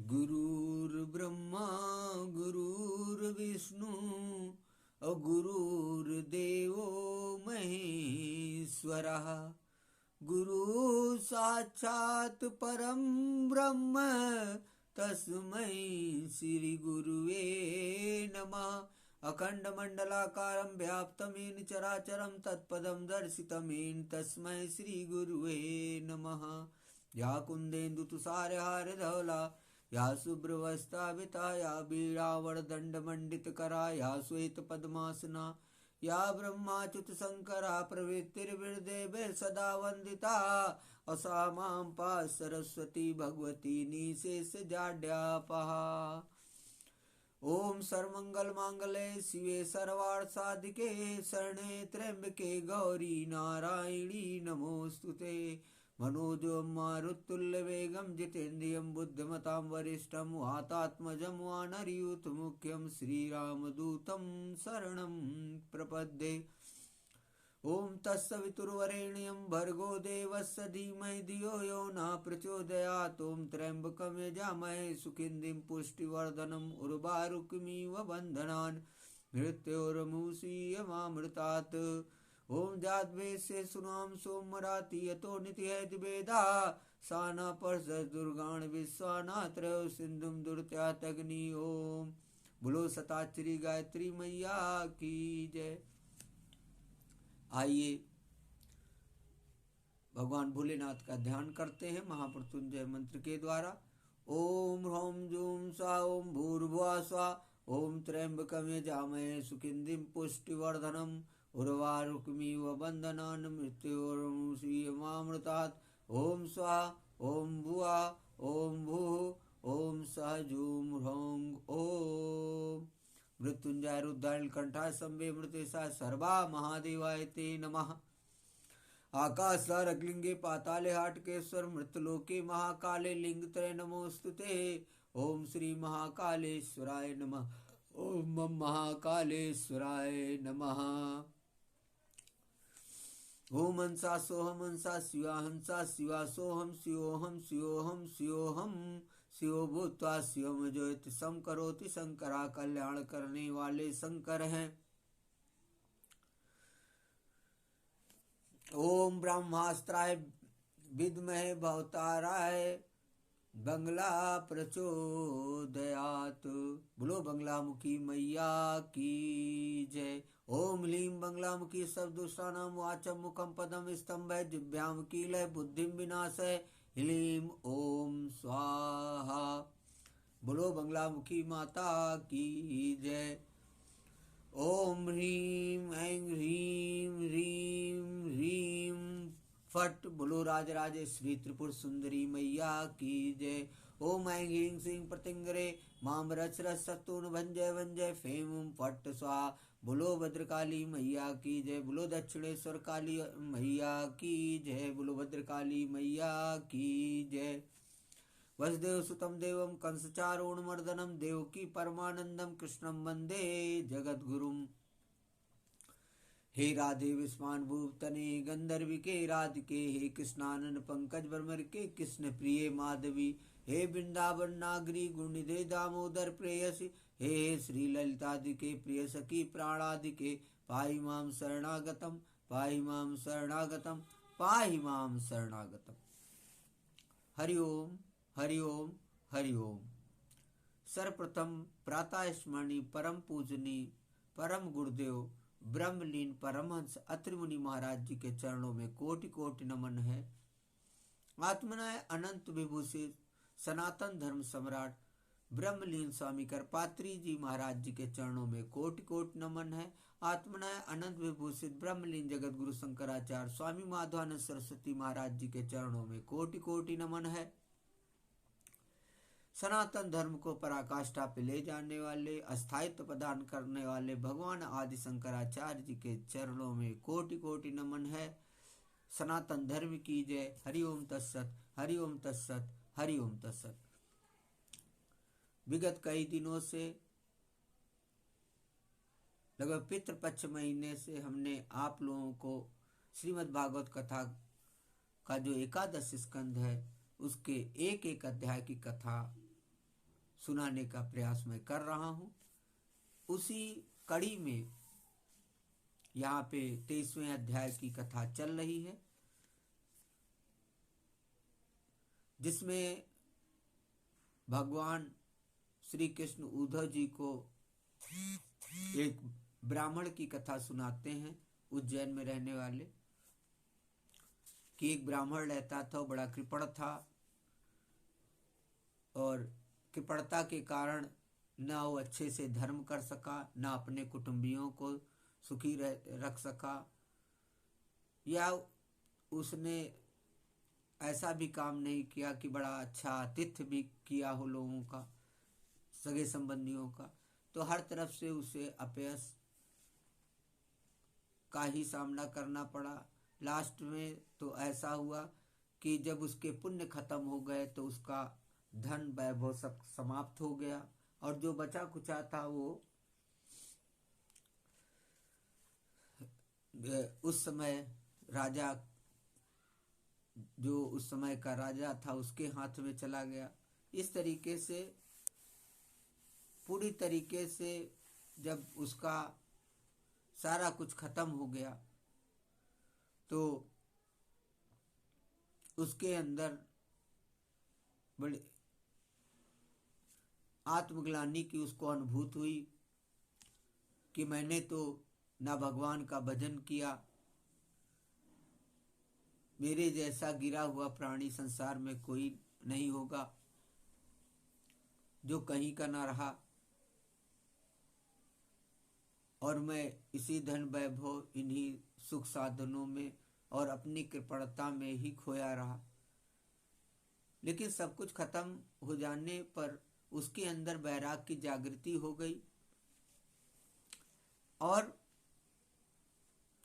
गुरुर्ब्रह्मा गुरुर्विष्णु और गुरुर्देवो महेश्वरः। गुरु साक्षात् परं ब्रह्म तस्मै श्री गुरुवे नमः। अखंडमंडलाकारं व्याप्तं येन चराचरं तत्पदं दर्शितं येन तस्मै श्री गुरुवे नमः। या कुन्देन्दु तुषारहारधवला या शुभ्रवस्त्राविता या वीणावरदण्डमण्डितकरा या श्वेतपद्मासना या ब्रह्माच्युत शंकरा प्रवृत्तिर्विदेवे सदा वंदिता। असा मां पाहि सरस्वती भगवती निशेषजाड्यापहा। ओम सर्वमंगल मांगल्ये शिवे सर्वार्थ साधिके शरणे त्र्यंबके गौरी नारायणी नमोस्तुते। मनोजवं मारुततुल्यवेगं जितेन्द्रियं बुद्धिमतां वरिष्ठं वातात्मजं वानरयूथमुख्यं श्रीरामदूतं शरणं प्रपद्ये। ओं तत्सवितुर्वरेण्यं भर्गो देवस्य धीमहि धियो यो नः प्रचोदयात्। ओं त्र्यंबकं यजामहे सुगन्धिं पुष्टिवर्धनम् उर्वारुकमिव बन्धनान् मृत्योर्मुक्षीयमामृतात्। ओम जातवेदसे सुनाम सोमराति यतो नित्यवेदा सा न पर्षद दुर्गाण विश्वानात्रयो सिंधुम दुर्त्यातग्नि। ओम बोलो सताचरी गायत्री मैया की जय। आइए भगवान भोलेनाथ का ध्यान करते हैं महामृत्युंजय मंत्र के द्वारा। ओम ह्रौं जूं स्वा ओम भूर्भुवः स्वा ओम त्र्यंबकं यजामहे सुगन्धिं पुष्टिवर्धनम् उर्वारुकमिव बन्धनान् मृत्योर्मुक्षीयमामृतात्। ओम स्वाहा ओम भुवा ओम भूः ओम सः जूं ह्रौं ओम। मृत्युंजय रुद्रनीलकंठाय शंभवे मृतेशाय सर्वा महादेवाय ते नमः। आकाशरारगलिंगे पाताले हाटकेश्वर मृतलोके महाकाले लिंगत्रय नमोस्तुते। ओम श्री महाकालेश्वराय नमः। ओम महाकालेश्वराय नमः। ओम हंसा सोहम हंसा शिवा हंसा शिवा सोहम शिवोहम शिवोहम शिवोहम शिवो भूत्वा शिवम ज्योति सम करोति शंकरा कल्याण करने वाले शंकर हैं। ओम ब्रह्मास्त्राय विद्महे भवताराय बंगला प्रचोदयात्। बोलो बंगलामुखी मैया की जय। ओम ह्लीं बंगलामुखी सर्वदुष्टानां वाचं मुखं पदं स्तंभः जिह्वां कीलः बुद्धिं विनाशय ह्लीं ओम स्वाहा। बोलो बंगलामुखी माता की जय। ओम ह्रीं ऐं ह्रीं ह्रीं ह्रीं फट। बोलो राजराजेश्वरी त्रिपुर सुंदरी मैया की जय। ओम ऐं ह्रीं श्रीं प्रतिंगरे माम रच सत्तून भंजय भंजय फेम फट स्वाहा। बोलो भद्रकाली मैया की जय। बोलो दक्षिणेश्वर काली मैया की जय। बोलो भद्रकाली मैया की जय। वसुदेव सुतम देवम कंसचारूणमर्दनम देवकी परमानंदम कृष्णम वंदे जगद्गुरुम। हे राधे विस्मान भूतने गंधर्विके राधिके हे कृष्णानन पंकज भ्रमर के कृष्ण प्रिय माधवी। हे वृंदावन नागरी गुणनिधे दामोदर प्रेयसी। हे श्री ललितादिके प्रिय सखी प्राणादिके पाहि मां शरणागतम पाहि मां शरणागतम पाहि मां शरणागतम। हरि ओम हरि ओम हरि ओम। सर्वप्रथम प्रातः स्मरणी परम पूजनी परम गुरुदेव ब्रह्मलीन परमहंस अत्रि मुनि महाराज जी के चरणों में कोटि कोटि नमन है। आत्मनाय अनंत विभूषित सनातन धर्म सम्राट ब्रह्मलीन स्वामी करपात्री जी महाराज जी के चरणों में कोटि कोटि नमन है। आत्मनाय अनंत विभूषित ब्रह्मलीन जगत गुरु शंकराचार्य स्वामी माधवानंद सरस्वती महाराज जी के चरणों में कोटि कोटि नमन है। सनातन धर्म को पराकाष्ठा पे ले जाने वाले अस्थायित्व प्रदान करने वाले भगवान आदि शंकराचार्य जी के चरणों में कोटि कोटि नमन है। सनातन धर्म की जय। हरि ओम तत्सत हरि ओम तत्सत हरि ओम तत्सत। विगत कई दिनों से लगभग पितृपक्ष महीने से हमने आप लोगों को श्रीमद् भागवत कथा का जो एकादश स्कंध है उसके एक एक अध्याय की कथा सुनाने का प्रयास मैं कर रहा हूँ। उसी कड़ी में यहाँ पे 23वें अध्याय की कथा चल रही है, जिसमें भगवान श्री कृष्ण उद्धव जी को एक ब्राह्मण की कथा सुनाते हैं, उज्जैन में रहने वाले, कि एक ब्राह्मण रहता था, वो बड़ा कृपण था और कृपणता के कारण ना वो अच्छे से धर्म कर सका, ना अपने कुटुंबियों को सुखी रख सका, या उसने ऐसा भी काम नहीं किया कि बड़ा अच्छा आतिथ्य भी किया हो लोगों का, सगे संबंधियों का। तो हर तरफ से उसे अपयश का ही सामना करना पड़ा। लास्ट में तो ऐसा हुआ कि जब उसके पुण्य खत्म हो गए तो उसका धन वैभव सब समाप्त हो गया, और जो बचा कुचा था वो उस समय राजा, जो उस समय का राजा था, उसके हाथ में चला गया। इस तरीके से पूरी तरीके से जब उसका सारा कुछ खत्म हो गया तो उसके अंदर बड़ी आत्मग्लानि की उसको अनुभूति हुई कि मैंने तो ना भगवान का भजन किया, मेरे जैसा गिरा हुआ प्राणी संसार में कोई नहीं होगा जो कहीं का ना रहा, और मैं इसी धन वैभव, इन्हीं सुख साधनों में और अपनी कृपणता में ही खोया रहा। लेकिन सब कुछ खत्म हो जाने पर उसके अंदर वैराग की जागृति हो गई, और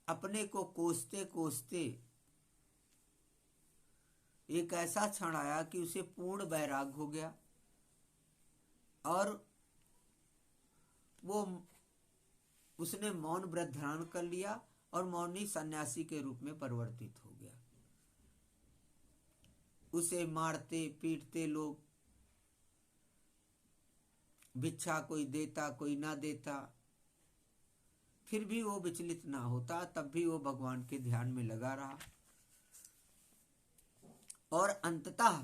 अपने को कोसते कोसते एक ऐसा क्षण आया कि उसे पूर्ण वैराग हो गया, और वो उसने मौन व्रत धारण कर लिया और मौनी सन्यासी के रूप में परिवर्तित हो गया। उसे मारते पीटते लोग, भिक्षा कोई देता कोई ना देता, फिर भी वो विचलित ना होता, तब भी वो भगवान के ध्यान में लगा रहा, और अंततः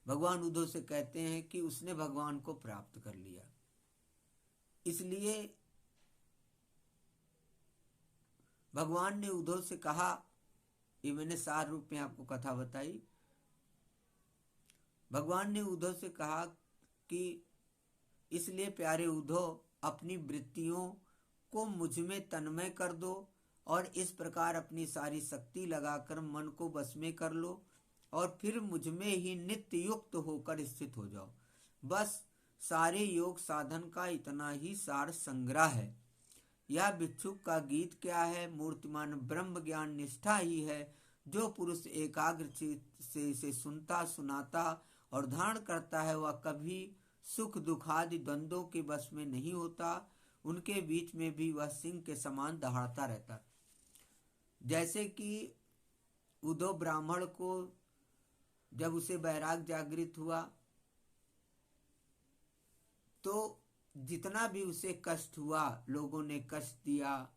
भगवान उद्धव से कहते हैं कि उसने भगवान को प्राप्त कर लिया। इसलिए भगवान ने उद्धव से कहा, ये मैंने सार रूप में आपको कथा बताई, भगवान ने उद्धव से कहा कि इसलिए प्यारे उद्धव, अपनी वृत्तियों को मुझ में तन्मय कर दो और इस प्रकार अपनी सारी शक्ति लगाकर मन को बस में कर लो, और फिर मुझ में ही नित्य युक्त होकर स्थित हो जाओ। बस सारे योग साधन का इतना ही सार संग्रह है। यह भिक्षुक का गीत क्या है? मूर्तिमान ब्रह्म ज्ञान निष्ठा ही है। जो पुरुष एकाग्र चित्त से इसे सुनता सुनाता और धारण करता है, वह कभी सुख दुखादि द्वंद्वों के वश में नहीं होता। उनके बीच में भी वह सिंह के समान दहाड़ता रहता। जैसे कि उद्धव ब्राह्मण को जब उसे वैराग जागृत हुआ तो जितना भी उसे कष्ट हुआ, लोगों ने कष्ट दिया,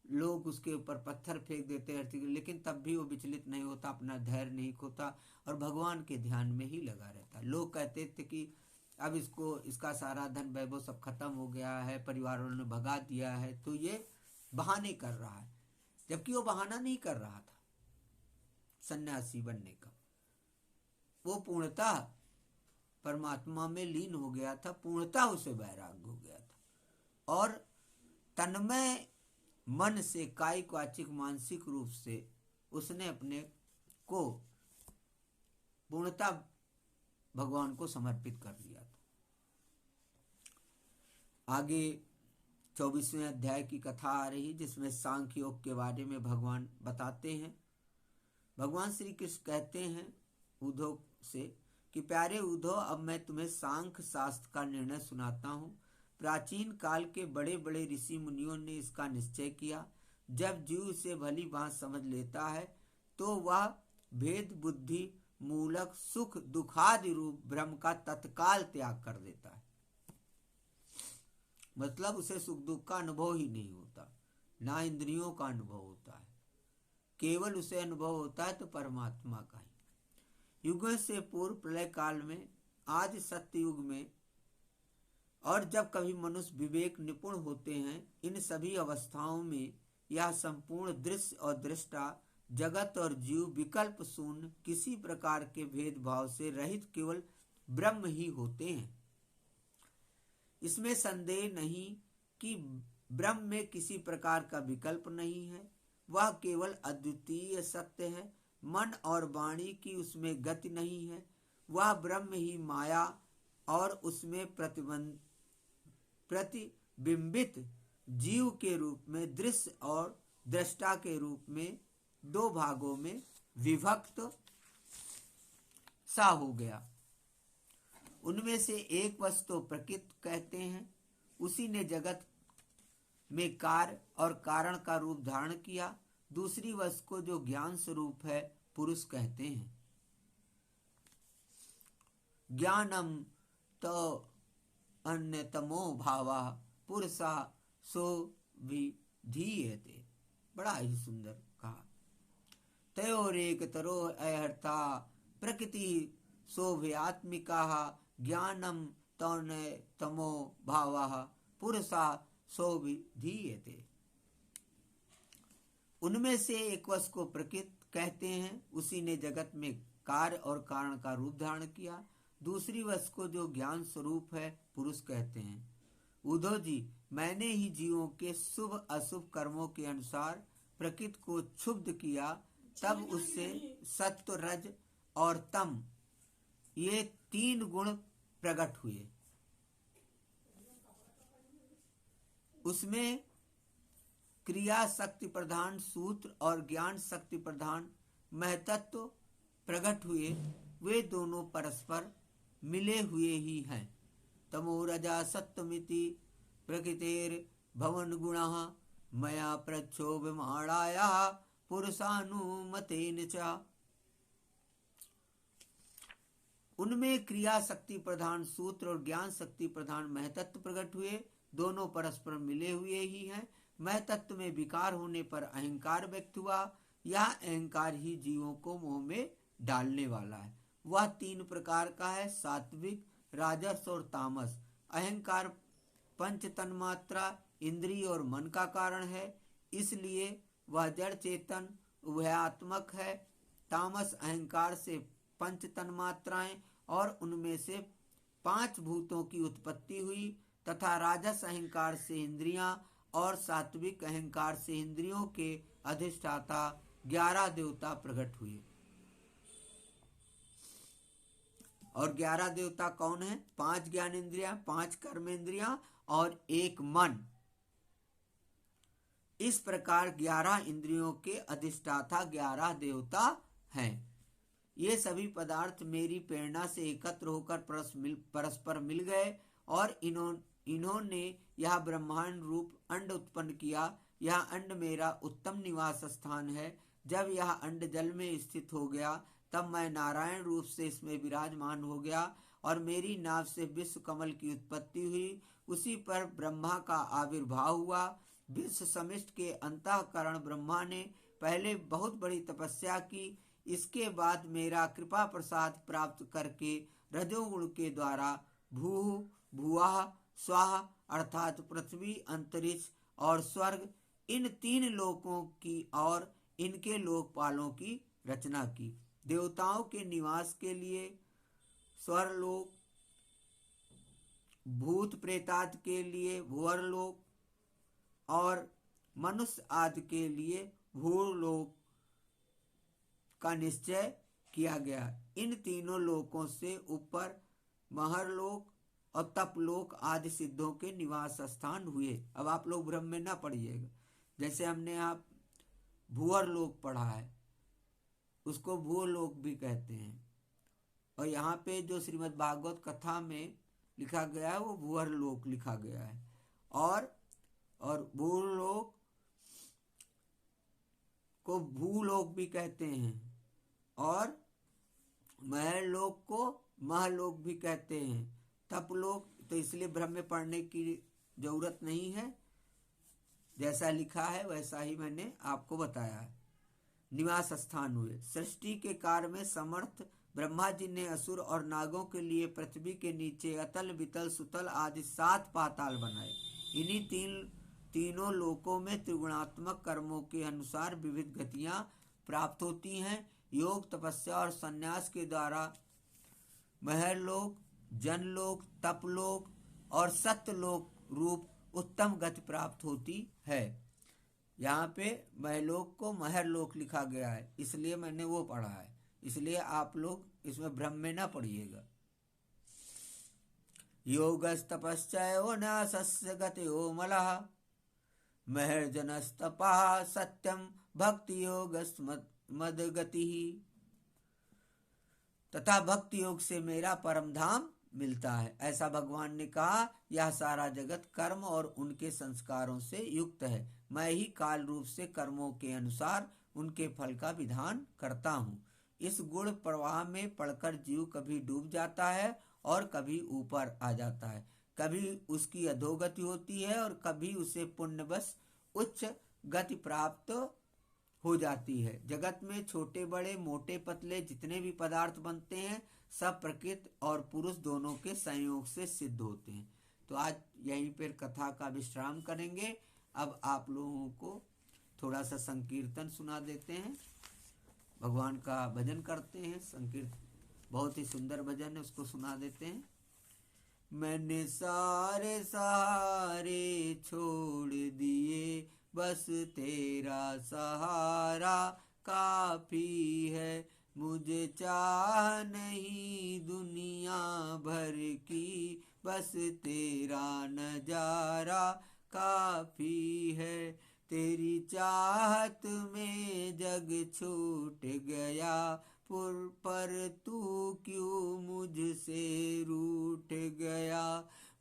लोग उसके ऊपर पत्थर फेंक देते रहते, लेकिन तब भी वो विचलित नहीं होता, अपना धैर्य नहीं खोता और भगवान के ध्यान में ही लगा रहता। लोग कहते थे कि अब इसका सारा धन वैभव सब खत्म हो गया है, परिवार वालों ने भगा दिया है, तो ये बहाने कर रहा है, जबकि वो बहाना नहीं कर रहा था सन्यासी बनने का। वो पूर्णतः परमात्मा में लीन हो गया था, पूर्णतः उसे वैराग हो गया था, और तन्मय मन से कायिक वाचिक मानसिक रूप से उसने अपने को पूर्णतः भगवान को समर्पित कर दिया था। आगे 24वें अध्याय की कथा आ रही, जिसमें सांख्य योग के बारे में भगवान बताते हैं। भगवान श्री कृष्ण कहते हैं उद्धव से कि प्यारे उद्धव, अब मैं तुम्हें सांख्य शास्त्र का निर्णय सुनाता हूँ। प्राचीन काल के बड़े बड़े ऋषि मुनियों ने इसका निश्चय किया। जब जीव इसे भली भांति समझ लेता है तो वह भेद बुद्धि मूलक सुख दुखादि रूप भ्रम का तत्काल त्याग कर देता है। मतलब उसे सुख दुख का अनुभव ही नहीं होता, ना इंद्रियों का अनुभव होता है, केवल उसे अनुभव होता है तो परमात्मा का ही। युगों से पूर्व प्रलय काल में, आज सत्य युग में, और जब कभी मनुष्य विवेक निपुण होते हैं, इन सभी अवस्थाओं में यह संपूर्ण दृश्य और दृष्टा जगत और जीव विकल्प शून्य, किसी प्रकार के भेदभाव से रहित केवल ब्रह्म ही होते हैं। इसमें संदेह नहीं कि ब्रह्म में किसी प्रकार का विकल्प नहीं है, वह केवल अद्वितीय सत्य है। मन और वाणी की उसमें गति नहीं है, वह ब्रह्म ही माया और उसमें प्रतिबिंबित जीव के रूप में दृश्य और दृष्टा के रूप में दो भागों में विभक्त सा हो गया। उनमें से एक वस्तु प्रकृति कहते हैं, उसी ने जगत में कार्य और कारण का रूप धारण किया। दूसरी वस्तु को जो ज्ञान स्वरूप है पुरुष कहते हैं। ज्ञानम तो अन्यतमो भावा पुरुषा सो विधीयते। बड़ा ही सुंदर कहा। तयोरेक तरो अहर्ता प्रकृति शोभयात्मिका ज्ञानम तमो भावा पुरुषा शोभिधीयते। उनमें से एक वस्तु को प्रकृति कहते हैं, उसी ने जगत में कार्य और कारण का रूप धारण किया। दूसरी वस्तु को जो ज्ञान स्वरूप है पुरुष कहते हैं। उद्धव जी, मैंने ही जीवों के शुभ अशुभ कर्मों के अनुसार प्रकृति को क्षुब्ध किया, तब उससे सत्व रज और तम ये तीन गुण प्रकट हुए। उसमें क्रिया शक्ति प्रधान सूत्र और ज्ञान शक्ति प्रधान महतत्व प्रकट हुए। वे दोनों परस्पर मिले हुए ही हैं। तमो रजा सत्वमिति प्रकृतेर भवन गुणः मया प्रक्षोभमाणाया पुरुषानुमतेन च। उनमें क्रिया शक्ति प्रधान सूत्र और ज्ञान शक्ति प्रधान महतत्व प्रकट हुए। दोनों परस्पर मिले हुए ही हैं। महतत्व में विकार होने पर अहंकार व्यक्त हुआ। यह अहंकार ही जीवों को मोह में डालने वाला है। वह तीन प्रकार का है, सात्विक, राजस और तामस। अहंकार पंच तन्मात्रा, इंद्रिय और मन का कारण है, इसलिए वह जड़ चेतन उभयात्मक है। तामस अहंकार से पंच तन्मात्राएं और उनमें से पांच भूतों की उत्पत्ति हुई, तथा राजस अहंकार से इंद्रियां और सात्विक अहंकार से इंद्रियों के अधिष्ठाता 11 देवता प्रकट हुए। और 11 देवता कौन है? 5 ज्ञान इंद्रियां, 5 कर्म इंद्रियां और 1 मन। इस प्रकार 11 इंद्रियों के अधिष्ठाता 11 देवता हैं। ये सभी पदार्थ मेरी प्रेरणा से एकत्र होकर परस्पर मिल गए और इन्होंने यह ब्रह्मांड रूप अंड उत्पन्न किया। यह अंड मेरा उत्तम निवास स्थान है। जब यह अंड जल में स्थित हो गया, तब मैं नारायण रूप से इसमें विराजमान हो गया और मेरी नाभ से विश्व कमल की उत्पत्ति हुई। उसी पर ब्रह्मा का आविर्भाव हुआ। विश्व समिष्ट के अंतःकरण ब्रह्मा ने पहले बहुत बड़ी तपस्या की। इसके बाद मेरा कृपा प्रसाद प्राप्त करके रजोगुण के द्वारा भूः भुवः स्वाहा अर्थात पृथ्वी, अंतरिक्ष और स्वर्ग, इन 3 लोकों की और इनके लोकपालों की रचना की। देवताओं के निवास के लिए स्वर्लोक, भूत प्रेताद के लिए भुवरलोक और मनुष्य आदि के लिए भूलोक का निश्चय किया गया। इन तीनों लोकों से ऊपर महरलोक और तपलोक आदि सिद्धों के निवास स्थान हुए। अब आप लोग भ्रम में ना पड़िएगा। जैसे हमने यहाँ भूअरलोक पढ़ा है, उसको भूलोक भी कहते हैं, और यहाँ पे जो श्रीमद् भागवत कथा में लिखा गया है वो भूअरलोक लिखा गया है। और भूलोक को भूलोक भी कहते हैं और महलोक को महलोक भी कहते हैं, तपलोक, तो इसलिए ब्रह्म में पढ़ने की जरूरत नहीं है, जैसा लिखा है वैसा ही मैंने आपको बताया है। निवास स्थान हुए। सृष्टि के कार्य में समर्थ ब्रह्मा जी ने असुर और नागों के लिए पृथ्वी के नीचे अतल वितल सुतल आदि 7 पाताल बनाए। इन्हीं तीनों लोकों में त्रिगुणात्मक कर्मों के अनुसार विविध गतियां प्राप्त होती हैं। योग, तपस्या और संन्यास के द्वारा महरलोक, जनलोक, तपलोक और सत्यलोक रूप उत्तम गति प्राप्त होती है। यहाँ पे महलोक को महरलोक लिखा गया है, इसलिए मैंने वो पढ़ा है, इसलिए आप लोग इसमें भ्रम में ना पढ़िएगा। योगस्तपश्चयो न्यासस्य गतयो मलः महर्जनस्तपः सत्यम भक्ति योगस्मद्गतिः। तथा भक्ति योग से मेरा परम धाम मिलता है, ऐसा भगवान ने कहा। यह सारा जगत कर्म और उनके संस्कारों से युक्त है। मैं ही काल रूप से कर्मों के अनुसार उनके फल का विधान करता हूँ। इस गुण प्रवाह में पड़कर जीव कभी डूब जाता है और कभी ऊपर आ जाता है, कभी उसकी अधोगति होती है और कभी उसे पुण्यवश उच्च गति प्राप्त हो जाती है। जगत में छोटे बड़े मोटे पतले जितने भी पदार्थ बनते हैं सब प्रकृति और पुरुष दोनों के संयोग से सिद्ध होते हैं। तो आज यहीं पर कथा का विश्राम करेंगे। अब आप लोगों को थोड़ा सा संकीर्तन सुना देते हैं, भगवान का भजन करते हैं। संकीर्तन बहुत ही सुंदर भजन है, उसको सुना देते हैं। मैंने सारे सहारे छोड़ दिए, बस तेरा सहारा काफी है। मुझे चाह नहीं दुनिया भर की, बस तेरा नजारा काफी है। तेरी चाहत में जग छूट गया, पर तू क्यों मुझसे रूठ गया।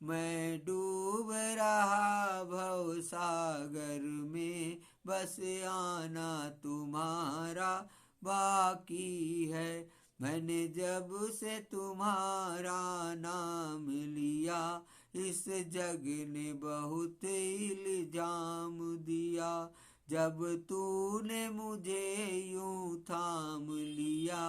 मैं डूब रहा भव सागर में, बस आना तुम्हारा बाकी है। मैंने जब से तुम्हारा नाम लिया, इस जग ने बहुत इल्जाम दिया। जब तूने मुझे यूं थाम लिया,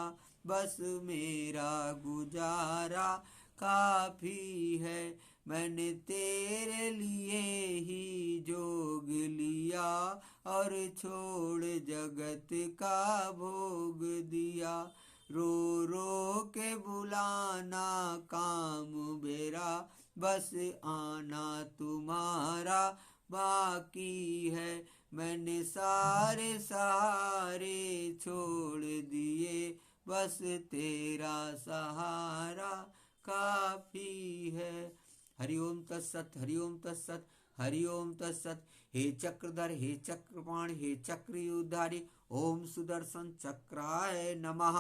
बस मेरा गुजारा काफी है। मैंने तेरे लिए ही जोग लिया, और छोड़ जगत का भोग दिया। रो रो के बुलाना काम मेरा, बस आना तुम्हारा बाकी है। मैंने सारे सहारे छोड़ दिए, बस तेरा सहारा काफी है। हरि ओम तत्सत, हरि ओम तत्सत, हरि ओम तत्सत। हे चक्रधर, हे चक्रपाण, हे चक्रयुधारी, ओम सुदर्शन चक्राय नमः।